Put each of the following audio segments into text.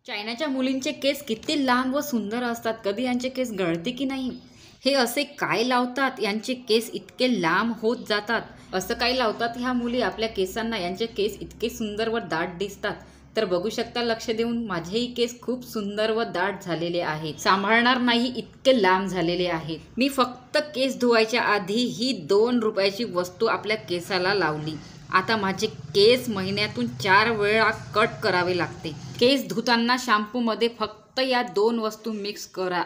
चायनाच्या मुलींचे केस किती लांब व सुंदर असतात. कधी यांचे केस गळते की नाही? हे असे काय लावतात यांचे केस इतके लांब होत जातात? असं काय लावतात ह्या मुली आपल्या केसांना यांचे केस इतके सुंदर व दाट दिसतात? तर बघू शकता लक्ष देऊन, माझेही केस खूप सुंदर व दाट झालेले आहेत. सांभाळणार नाही इतके लांब झालेले आहेत. मी फक्त केस धुवायच्या आधी ही 2 रुपयाची वस्तू आपल्या केसाला लावली. आता माझे केस महिन्यातून 4 वेळा कट करावे लागते. केस धुताना शॅम्पूमध्ये फक्त या 2 वस्तू मिक्स करा.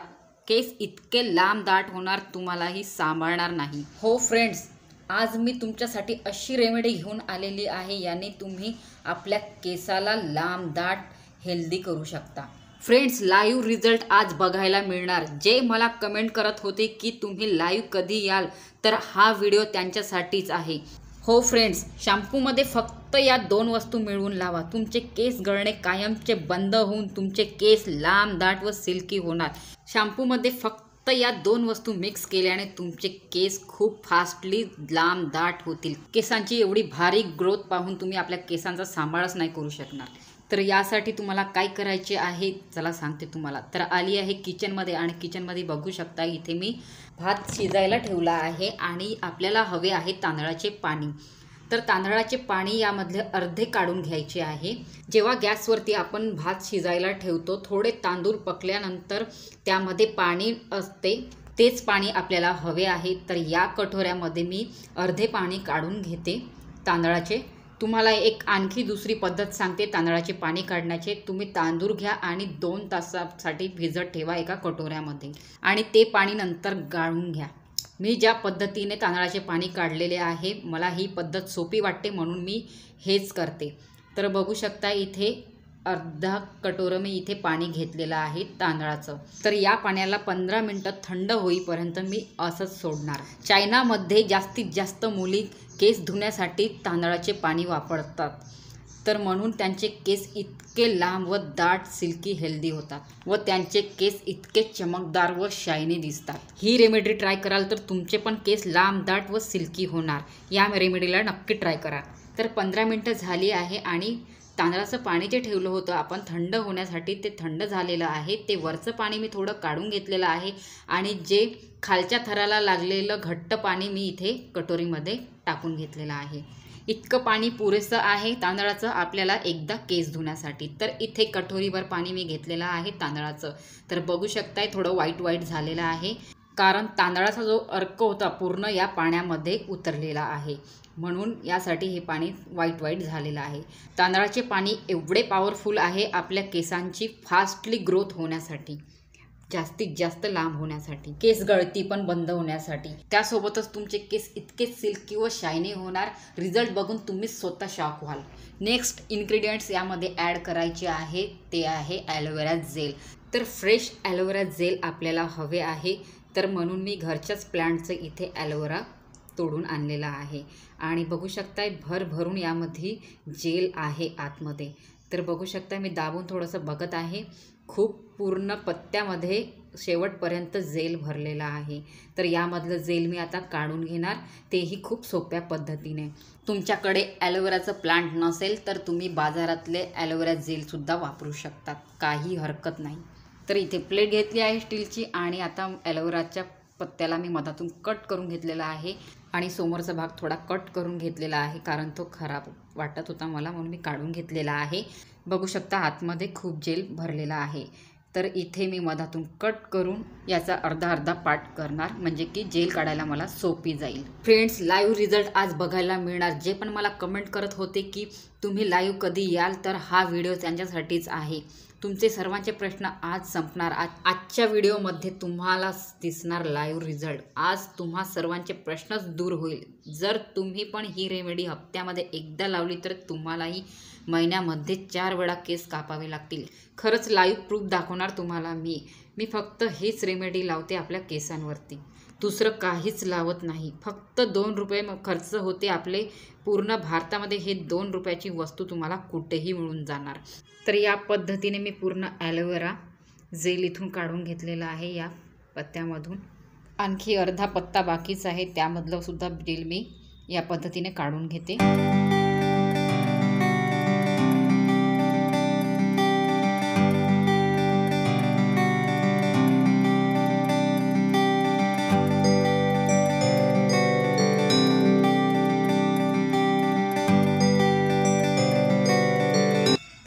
केस इतके लांब दाट होणार, तुम्हालाही सांभाळणार नाही. हो फ्रेंड्स, आज मी तुमच्यासाठी अशी रेमेडी घेऊन आलेली आहे, याने तुम्ही आपल्या केसाला लांब दाट हेल्दी करू शकता. फ्रेंड्स, लाईव्ह रिझल्ट आज बघायला मिळणार. जे मला कमेंट करत होते की तुम्ही लाईव्ह कधी याल, तर हा व्हिडिओ त्यांच्यासाठीच आहे. हो फ्रेंड्स, शॅम्पूमध्ये फक्त या 2 वस्तू मिळवून लावा. तुमचे केस गळणे कायमचे बंद होऊन तुमचे केस लांब दाट व सिल्की होणार. शॅम्पूमध्ये फक्त या 2 वस्तू मिक्स केल्याने तुमचे केस खूप फास्टली लांब दाट होतील. केसांची एवढी भारी ग्रोथ पाहून तुम्ही आपल्या केसांचा सांभाळच नाही करू शकणार. तर यासाठी तुम्हाला काय करायचे आहे चला सांगते तुम्हाला. तर आली आहे किचनमध्ये आणि किचनमध्ये बघू शकता इथे मी भात शिजायला ठेवला आहे आणि आपल्याला हवे आहे तांदळाचे पाणी. तर तांदळाचे पाणी यामधले अर्धे काढून घ्यायचे आहे. जेव्हा गॅसवरती आपण भात शिजायला ठेवतो, थोडे तांदूळ पकल्यानंतर त्यामध्ये पाणी असते, तेच पाणी आपल्याला हवे आहे. तर या कटोऱ्यामध्ये मी अर्धे पाणी काढून घेते तांदळाचे. तुम्हाला एक आणखी दुसरी पद्धत सांगते तांदळाचे पाणी काढण्याचे. तुम्ही तांदूळ घ्या आणि 2 तासासाठी भिजत ठेवा एका कटोऱ्यामध्ये आणि ते पाणी नंतर गाळून घ्या. मी ज्या पद्धतीने तांदळाचे पाणी काढलेले आहे, मला ही पद्धत सोपी वाटते म्हणून मी हेच करते. तर बघू शकता इथे अर्धा कटोरं मी इथे पाणी घेतलेलं आहे तांदळाचं. तर या पाण्याला 15 मिनटं थंड होईपर्यंत मी असंच सोडणार. चायनामध्ये जास्तीत जास्त मुली केस धुण्यासाठी तांदळाचे पाणी वापरतात. तर म्हणून त्यांचे केस इतके लांब व दाट सिल्की हेल्दी होतात व त्यांचे केस इतके चमकदार व शायनी दिसतात. ही रेमेडी ट्राय कराल तर तुमचे पण केस लांब दाट व सिल्की होणार. या रेमेडीला नक्की ट्राय करा. तर 15 मिनटं झाली आहे आणि तांदळाचं पाणी जे ठेवलं होतं आपण थंड होण्यासाठी, ते थंड झालेलं आहे. ते वरचं पाणी मी थोडं काढून घेतलेलं आहे आणि जे खालच्या थराला लागलेलं घट्ट पाणी मी इथे कटोरीमध्ये टाकून घेतलेलं आहे. इतकं पाणी पुरेसं आहे तांदळाचं आपल्याला एकदा केस धुण्यासाठी. तर इथे कटोरीभर पाणी मी घेतलेलं आहे तांदळाचं. तर बघू शकताय थोडं व्हाईट झालेलं आहे, कारण तांदळाचा जो अर्क होता पूर्ण या पाण्यामध्ये उतरलेला आहे, म्हणून यासाठी हे पाणी व्हाईट झालेलं आहे. तांदळाचे पाणी एवढे पॉवरफुल आहे आपल्या केसांची फास्टली ग्रोथ होण्यासाठी, जास्तीत जास्त लांब होण्यासाठी, केस गळती पण बंद होण्यासाठी. त्यासोबतच तुमचे केस इतके सिल्की व शायनी होणार. रिझल्ट बघून तुम्ही स्वतः शॉक व्हाल. नेक्स्ट इन्ग्रेडियंट्स यामध्ये ॲड करायचे आहे ते आहे ॲलोवेरा जेल. तर फ्रेश ॲलोवेरा जेल आपल्याला हवे आहे. तर म्हणून मी घरच्याच प्लांटचं इथे ॲलोवेरा तोडून आणलेला आहे आणि बघू शकताय भरभरून यामध्ये जेल आहे आतमध्ये. तर बघू शकता मी दाबून थोडंसं बघत आहे, खूप पूर्ण पत्त्यामध्ये शेवटपर्यंत जेल भरलेला आहे. तर यामधलं जेल मी आता काढून घेणार, तेही खूप सोप्या पद्धतीने. तुमच्याकडे ॲलोवेराचं प्लांट नसेल तर तुम्ही बाजारातले ॲलोवेरा जेलसुद्धा वापरू शकतात, काही हरकत नाही. तर इथे प्लेट घेतली आहे स्टीलची आणि आता ॲलोवेराच्या पत्त्याला मी मधातून कट करून घेतलेला आहे आणि समोरचा भाग थोडा कट करून घेतलेला आहे, कारण तो खराब वाटत होता मला म्हणून मी काढून घेतलेला आहे. बघू शकता आतमध्ये खूप जेल भरलेला आहे. तर इथे मी मधातून कट करून याचा अर्धा पार्ट करणार, म्हणजे की जेल काढायला मला सोपी जाईल. फ्रेंड्स, लाईव्ह रिझल्ट आज बघायला मिळणार. जे पण मला कमेंट करत होते की तुम्ही लाईव्ह कधी याल, तर हा व्हिडिओ त्यांच्यासाठीच आहे. तुमचे सर्वांचे प्रश्न आज संपणार. आजच्या व्हिडिओमध्ये तुम्हाला दिसणार लाईव्ह रिझल्ट. आज तुम्हा सर्वांचे प्रश्नच दूर होईल. जर तुम्ही पण ही रेमेडी हप्त्यामध्ये एकदा लावली तर तुम्हालाही महिन्यामध्ये 4 वेळा केस कापावे लागतील. खरंच लाईव्ह प्रूफ दाखवणार तुम्हाला मी फक्त हेच रेमेडी लावते आपल्या केसांवरती, दुसरं काहीच लावत नाही. फक्त 2 रुपये खर्च होते आपले. पूर्ण भारतामध्ये हे 2 रुपयाची वस्तू तुम्हाला कुठेही मिळून जाणार. तर या पद्धतीने मी पूर्ण ॲलोवेरा जेल इथून काढून घेतलेला आहे या पत्त्यामधून. आणखी अर्धा पत्ता बाकीच आहे, त्यामधलं सुद्धा जेल मी या पद्धतीने काढून घेते.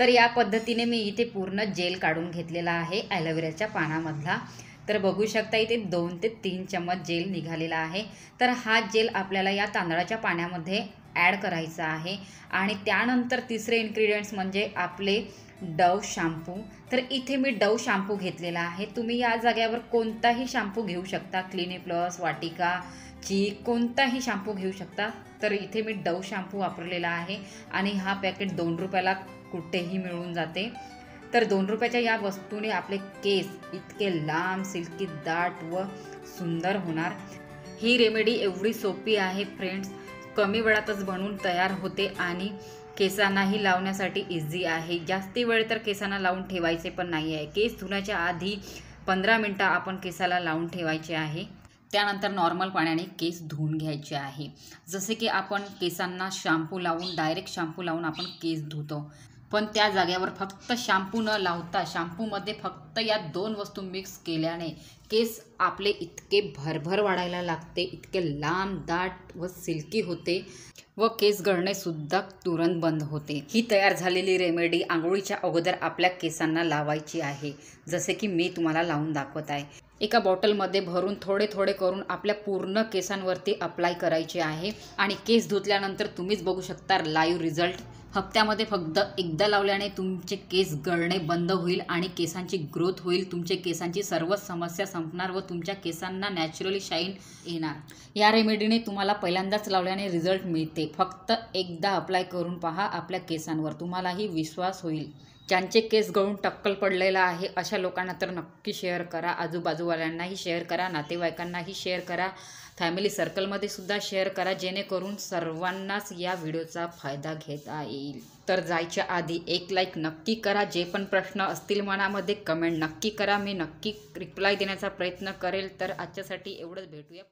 तर या पद्धतीने मी इथे पूर्ण जेल काढून घेतलेला आहे ॲलोवेराच्या पानामधला. तर बघू शकता इथे 2 ते 3 चम्मच जेल निघालेला आहे. तर हा जेल आपल्याला या तांदळाच्या पाण्यामध्ये ॲड करायचा आहे. आणि त्यानंतर तिसरे इन्ग्रेडियंट्स म्हणजे आपले डव शॅम्पू. तर इथे मी डव शॅम्पू घेतलेला आहे. तुम्ही या जागेवर कोणताही शॅम्पू घेऊ शकता, क्लिनिक प्लस, वाटिका, चीक, कोणताही शॅम्पू घेऊ शकता. तर इथे मी डव शॅम्पू वापरलेला आहे आणि हा पॅकेट 2 रुपयाला कुठेही मिळून जाते. तर 2 रुपयाच्या या वस्तूने आपले केस इतके लांब, सिल्की, दाट व सुंदर होणार. ही रेमेडी एवढी सोपी आहे फ्रेंड्स, कमी वेळातच बनवून तयार होते आणि केसांनाही लावण्यासाठी इझी आहे. जास्ती वेळ तर केसांना लावून ठेवायचे पण नाही आहे. केस धुण्याच्या आधी 15 मिनटं आपण केसाला लावून ठेवायचे आहे. त्यानंतर नॉर्मल पाण्याने केस धुवून घ्यायचे आहे. जसे की आपण केसांना शॅम्पू लावून, डायरेक्ट शॅम्पू लावून आपण केस धुतो, पण त्या जागेवर फक्त शॅम्पू न लावता शॅम्पूमध्ये फक्त या 2 वस्तू मिक्स केल्याने केस आपले इतके भरभर वाढायला लागते, इतके लांब, दाट व सिल्की होते व केस गळणेसुद्धा तुरंत बंद होते. ही तयार झालेली रेमेडी आंघोळीच्या अगोदर आपल्या केसांना लावायची आहे, जसे की मी तुम्हाला लावून दाखवत आहे. एका बॉटलमध्ये भरून थोडे थोडे करून आपल्या पूर्ण केसांवरती अप्लाय करायचे आहे आणि केस धुतल्यानंतर तुम्हीच बघू शकता लाईव्ह रिझल्ट. हप्त्यामध्ये फक्त एकदा लावल्याने तुमचे केस गळणे बंद होईल आणि केसांची ग्रोथ होईल. तुमचे केसांची सर्वच समस्या संपणार व तुमच्या केसांना नॅचरली शाईन येणार. या रेमेडीने तुम्हाला पहिल्यांदाच लावल्याने रिझल्ट मिळते. फक्त एकदा अप्लाय करून पहा आपल्या केसांवर, तुम्हालाही विश्वास होईल. ज्यांचे केस गळून टक्कल पडलेला आहे अशा लोकांना तर नक्की शेअर करा, आजूबाजूवाल्यांनाही शेअर करा, नातेवाईकांनाही शेअर करा, फॅमिली सर्कलमध्ये सुद्धा शेअर करा, जेणेकरून सर्वांनाच या व्हिडिओचा फायदा घेता येईल. तर जायच्या आधी एक लाईक नक्की करा. जे पण प्रश्न असतील मनामध्ये कमेंट नक्की करा, मी नक्की रिप्लाय देण्याचा प्रयत्न करेल. तर आजच्यासाठी एवढंच, भेटूया.